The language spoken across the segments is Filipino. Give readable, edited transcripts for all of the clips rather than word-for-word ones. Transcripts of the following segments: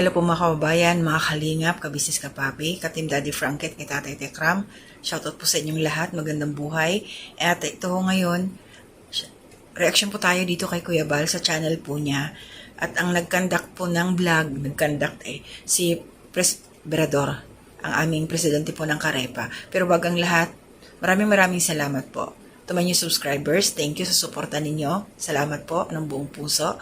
Hello po mga kababayan, mga kalingap, kabisnes kapapi, ka-Team Daddy Franket, kay Tatay Tekram. Shoutout po sa inyong lahat, magandang buhay. At ito ngayon, reaction po tayo dito kay Kuya Bal sa channel po niya. At ang nag-conduct po ng vlog, si Berador, ang aming presidente po ng Karepa. Pero bagang lahat, maraming salamat po. Tumayo subscribers, thank you sa suporta ninyo. Salamat po ng buong puso.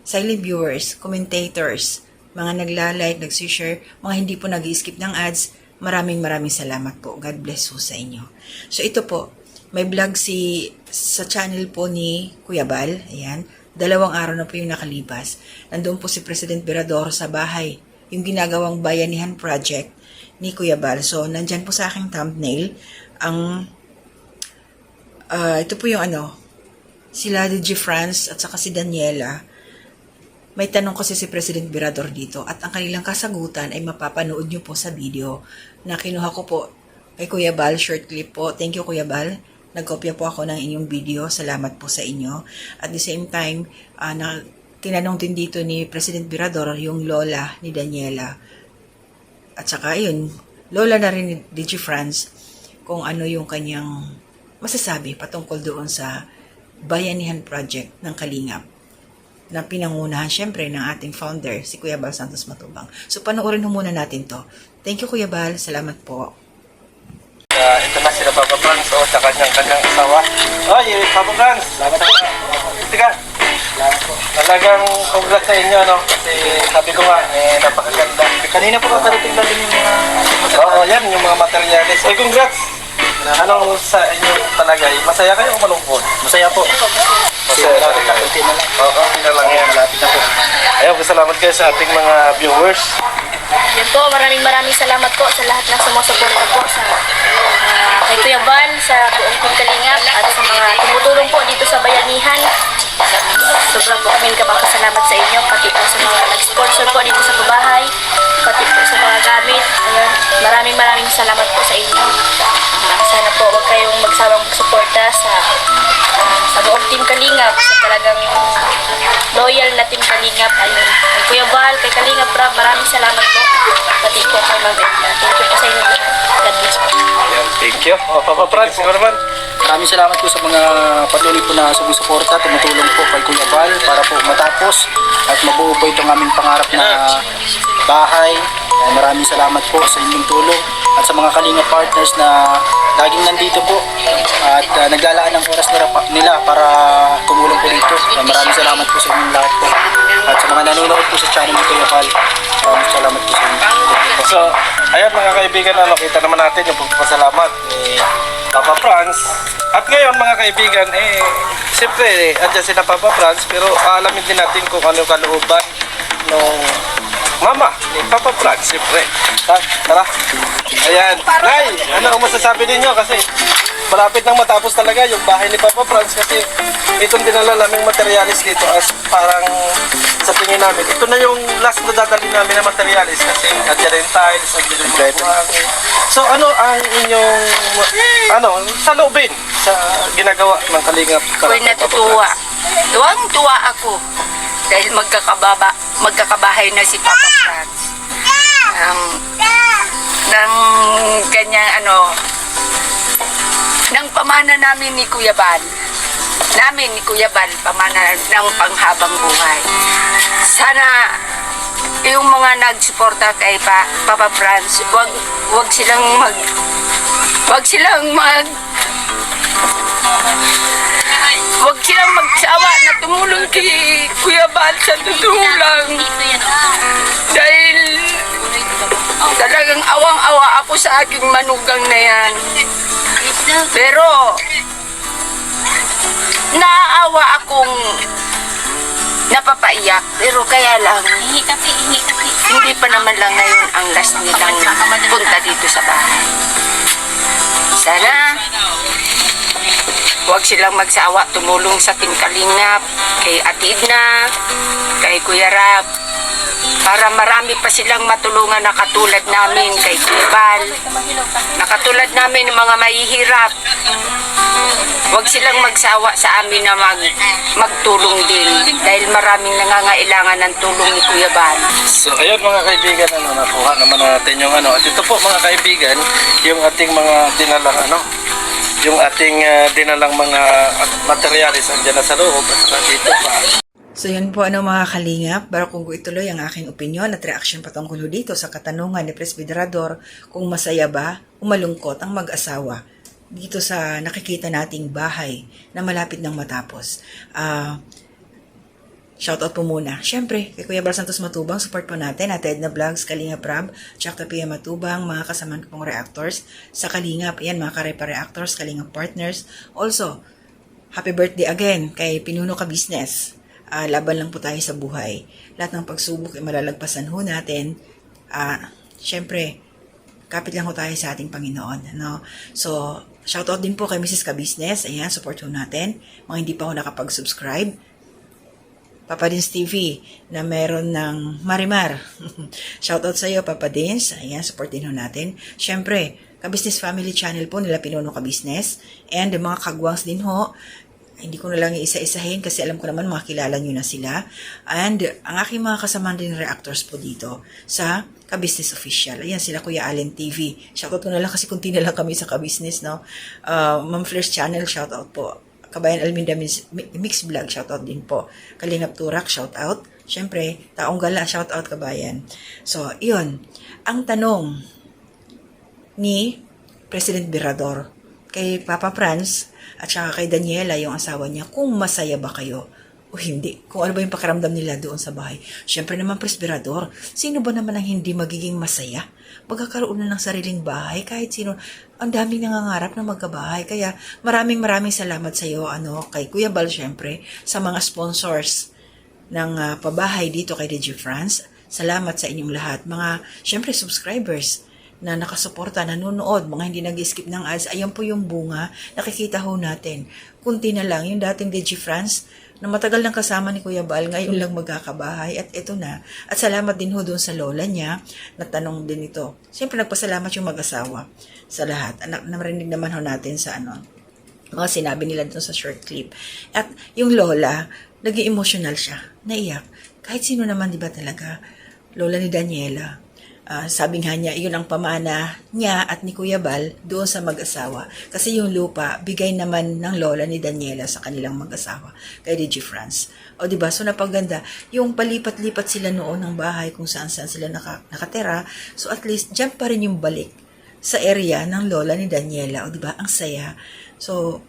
Silent viewers, commentators, mga nagla-like, nag-share, mga hindi po nag-skip ng ads, maraming salamat po. God bless po sa inyo. So ito po, may vlog sa channel po ni Kuya Bal. Ayan, 2 araw na po yung nakalipas. Nandun po si President Berador sa bahay, yung ginagawang Bayanihan Project ni Kuya Bal. So nandyan po sa aking thumbnail, ito po yung sila DJ France at saka si Daniela. May tanong kasi si President Berador dito at ang kanilang kasagutan ay mapapanood nyo po sa video na kinuha ko po kay Kuya Bal, short clip po. Thank you Kuya Bal. Nagkopya po ako ng inyong video. Salamat po sa inyo. At the same time, tinanong din dito ni President Berador yung lola ni Daniela. At saka yun, lola na rin ni DJ France kung ano yung kanyang masasabi patungkol doon sa Bayanihan Project ng Kalingap na pinangunahan syempre ng ating founder, si Kuya Bal Santos Matubang. So panoorin ho muna natin to. Thank you Kuya Bal, salamat po. Ito na sila Papa Franz sa kanyang asawa. Ay, Papa Franz, salamat po. Tika, talagang congrats sa inyo, no? Kasi sabi ko nga, napakaganda. Kanina po kaparating na din yung mga... Oo, yan, yung mga materials. Ay, congrats! Anong sa inyo palagay? Masaya kayo o malungkot? Masaya po. Masaya na rin. Kunti na lang. Oo, na lang yan. Malapit na po. Ayaw, salamat kayo sa ating mga viewers. Yan po, maraming salamat po sa lahat ng sumusuporta po sa kay Kuya Bal, sa buong Team Kalingap at sa mga tumutulong po dito sa Bayanihan. Sobrang po kami kapapasalamat sa inyo, pati po sa mga nag-sponsor po dito sa bahay, pati po sa mga gamit. Ayan, maraming salamat po sa inyo. Sana po huwag kayong magsawang suporta sa buong Team Kalingap, sa talagang loyal na Team Kalingap. Ayun, kay Kuya Bal, kay Kalingap Rab, maraming salamat po. Pati po kay Ma'am Edna. Thank you po sa inyo. God bless po. Ayan, thank you. Papa Franz, ikaw naman. Maraming salamat po sa mga patuloy po na sumusuporta, tumutulong po kay Kuya Bal para po matapos at mabuo po itong aming pangarap na bahay. Maraming salamat po sa inyong tulong at sa mga Kalinga partners na laging nandito po at naglalaan ng oras nila para tumulong po dito. Maraming salamat po sa inyong lahat po. At sa mga nanonood po sa channel ni Kuya Bal, maraming salamat po sa inyo. So, ayan mga kaibigan, kita naman natin yung pagpapasalamat ni Papa Franz. At ngayon mga kaibigan, siyempre, andyan sila Papa Franz, pero alamin din natin kung ano yung kalooban ng mama ni Papa Franz, siyempre. Tara. Ayan. Nay, ano ang masasabi ninyo? Kasi malapit nang matapos talaga yung bahay ni Papa Franz kasi itong dinala naming materialis dito as parang sa tingin namin. Ito na yung last na dadalhin namin na materialis kasi andyan rin tiles, andyan yung buhangin. So ano ang inyong saloobin sa ginagawa ng Kalingap? Ako'y natutuwa. Tuwang-tuwa ako dahil magkakabahay na si Papa Franz. Ng kanyang ng pamana namin ni Kuya Bal. Pamana ng panghabang buhay. Sana yung mga nagsuporta kay Papa Franz, wag silang magsawa na tumulong kay Kuya Bal sa totoo lang. Dahil talagang awang-awa ako sa aking manugang na yan. Pero naaawa akong napapaiyak. Pero kaya lang, hindi pa naman lang ngayon ang last nilang punta dito sa bahay. Sana huwag silang magsawa tumulong sa Team Kalingap, kay Ate Edna, kay Kuya Rab, para marami pa silang matulungan na katulad namin kay Kuya Bal, na katulad namin ng mga mahihirap. Huwag silang magsawa sa amin na magtulong din dahil maraming nangangailangan ng tulong ni Kuya Bal. So ayun mga kaibigan, nakuha naman natin yung At ito po mga kaibigan, yung ating mga dinalang yung ating dinalang mga materialis andyan na sa loob at saka dito pa. So yun po mga kalingap, bago kung ituloy ang aking opinyon at reaction patungkol dito sa katanungan ni Presbyterador kung masaya ba o malungkot ang mag-asawa dito sa nakikita nating bahay na malapit ng matapos. Shoutout po muna. Siyempre, kay Kuya Bal Santos Matubang, support po natin at Edna Vlogs, Kalinga Prab, Chakta Pia Matubang, mga kasamaan ko pong reactors sa Kalingap. Yan, mga karepa reactors, Kalingap partners. Also, happy birthday again kay Pinuno Ka Business. Laban lang po tayo sa buhay. Lahat ng pagsubok ay malalagpasan ho natin. Siyempre, kapit lang ho tayo sa ating Panginoon. No? So, shoutout din po kay Mrs. Ka Business. Ayan, support ho natin. Mga hindi pa ho nakapag-subscribe. Papa Dins TV na meron ng Marimar. Shoutout sa iyo, Papa Dins. Ayan, support din ho natin. Siyempre, Ka-Business Family Channel po nila Pinuno Ka Business. And mga kagwangs din ho. Hindi ko na lang iisa-isahin kasi alam ko naman makilala nyo na sila. And ang aking mga kasamaan din reactors po dito sa Ka-Business Official. Ayan, sila Kuya Allen TV. Shoutout ko na lang kasi kunti na lang kami sa Ka-Business, no? Ma'am Flair's Channel, shoutout po. Kabayan Alminda Mix Vlog, shoutout din po. Kalingap Turak, shoutout. Siyempre, Taong Gala, shoutout kabayan. So, iyon. Ang tanong ni President Virador kay Papa Franz at saka kay Daniela, yung asawa niya, kung masaya ba kayo o hindi. Kung ano ba yung pakiramdam nila doon sa bahay. Siyempre naman, Presbyterador, sino ba naman ang hindi magiging masaya? Magkakaroon na ng sariling bahay, kahit sino. Ang daming nangangarap na magkabahay. Kaya maraming salamat sa iyo, kay Kuya Bal, syempre, sa mga sponsors ng pabahay dito kay DG France. Salamat sa inyong lahat. Mga, syempre, subscribers na nakasuporta, nanonood, mga hindi nag-skip ng ads. Ayan po yung bunga. Nakikita ho natin. Kunti na lang, yung dating DG France, na matagal nang kasama ni Kuya Bal, ngayon lang magkakabahay at ito na. At salamat din ho doon sa lola niya, natanong din ito. Siyempre nagpasalamat yung mag-asawa sa lahat. Narinig naman ho natin sa mga sinabi nila doon sa short clip. At yung lola, naging emotional siya, naiyak. Kahit sino naman, di ba talaga, lola ni Daniela. Sabi nga niya, yun ang pamana niya at ni Kuya Bal doon sa mag-asawa. Kasi yung lupa, bigay naman ng lola ni Daniela sa kanilang mag-asawa, kay DG France. O diba, so napaganda. Yung palipat-lipat sila noon ng bahay kung saan-saan sila nakatera. So at least, dyan pa rin yung balik sa area ng lola ni Daniela. O diba, ang saya. So,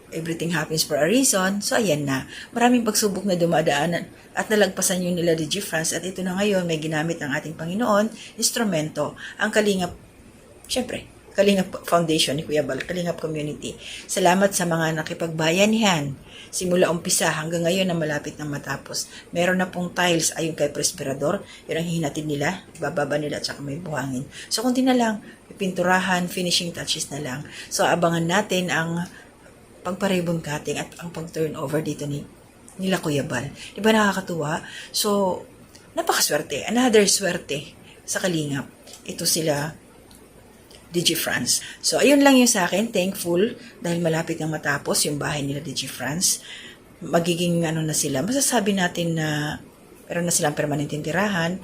everything happens for a reason. So, ayan na. Maraming pagsubok na dumadaanan at nalagpasan yun nila DG France. At ito na ngayon, may ginamit ng ating Panginoon, instrumento, ang Kalingap, syempre, Kalingap Foundation ni Kuya Bal, Kalingap Community. Salamat sa mga nakipagbayanihan. Simula umpisa hanggang ngayon na malapit na matapos. Meron na pong tiles ayon kay Presbyterador. Yun ang hinatid nila, bababa nila at saka may buhangin. So, kunti na lang, pinturahan, finishing touches na lang. So, abangan natin ang pagpa-ribbon cutting at ang pag-turnover dito nila Kuya Bal. Di ba nakakatuwa? So, napakaswerte. Another swerte sa Kalingap. Ito sila, DG France. So, ayun lang yung sa akin. Thankful dahil malapit nang matapos yung bahay nila DG France. Magiging na sila. Masasabi natin na meron na silang permanenteng tirahan.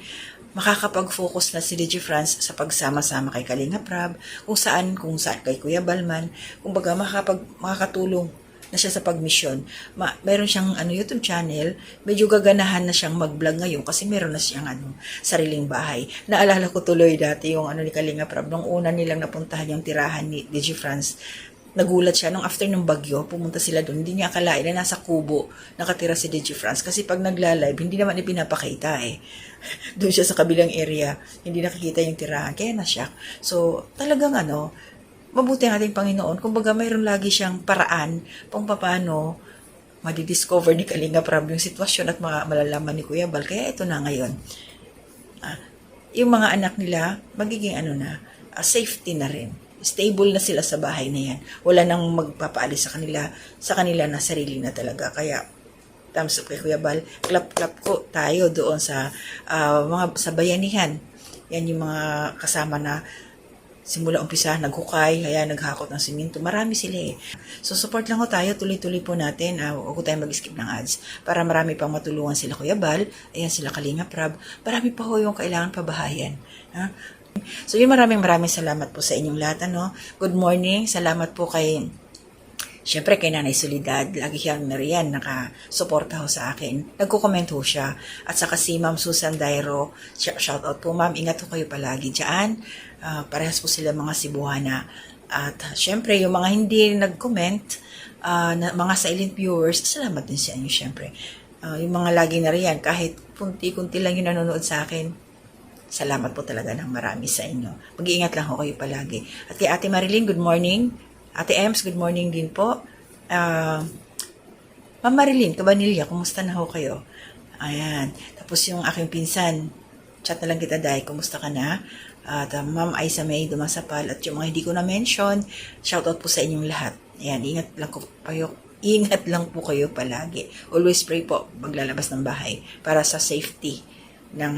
Makakapag-focus na si DG France sa pagsama-sama kay Kalinga Prab, kung saan kay Kuya Balman, kung baga makakatulong na siya sa pagmisyon. Meron siyang YouTube channel, medyo gaganahan na siyang mag-vlog ngayon kasi meron na siyang sariling bahay. Naalala ko tuloy dati yung ni Kalinga Prab, nung una nilang napuntahan yung tirahan ni DG France. Nagulat siya, nung after ng bagyo, pumunta sila doon, hindi niya akalain na nasa kubo nakatira si DG France. Kasi pag nagla-live, hindi naman ipinapakita doon siya sa kabilang area, hindi nakikita yung tirahan, kaya na-shock. So, talagang mabuti ang ating Panginoon. Kumbaga, mayroon lagi siyang paraan kung paano madidiscover ni Kalinga Prab yung sitwasyon at malalaman ni Kuya Bal. Kaya ito na ngayon. Yung mga anak nila, magiging safety na rin. Stable na sila sa bahay na yan. Wala nang magpapaalis sa kanila na sarili na talaga. Kaya, thumbs up kay Kuya Bal. Clap ko tayo doon sa sa bayanihan. Yan yung mga kasama na simula umpisa, naghukay, kaya naghakot ng simento. Marami sila eh. So, support lang ho tayo. Tuloy-tuloy po natin. Huwag ko tayo mag-skip ng ads. Para marami pang matulungan sila Kuya Bal. Ayan sila Kalinga Prab. Marami pa ho yung kailangan pabahayan. Ha? So, yun maraming salamat po sa inyong lahat. Ano? Good morning. Salamat po kay Siyempre, kay Nanay Solidad, lagi siyang nariyan, nakasuporta ho sa akin. Nagko-comment ho siya. At saka si Ma'am Susan Dairo, shout out po ma'am, ingat ho kayo palagi dyan. Parehas po sila mga Cebuana. At siyempre, yung mga hindi nag-comment, mga silent viewers, salamat din sa inyo siyempre. Yung mga lagi nariyan, kahit punti-kunti lang yung nanonood sa akin, salamat po talaga ng marami sa inyo. Mag-iingat lang ho kayo palagi. At kay Ate Marilyn, good morning. Ate Ems, good morning din po. Ma'am Marilyn, Cabanilla, kumusta na ho kayo? Ayan. Tapos yung aking pinsan, chat na lang kita, Day, kumusta ka na? At Ma'am Aisa May Dumasapal at yung mga hindi ko na-mention, shoutout po sa inyong lahat. Ayan, ingat lang po kayo palagi. Always pray po maglalabas ng bahay para sa safety ng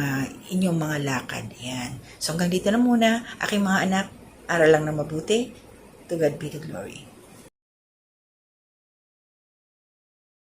inyong mga lakad. Ayan. So hanggang dito na muna, aking mga anak, aral lang na mabuti. To God be the glory.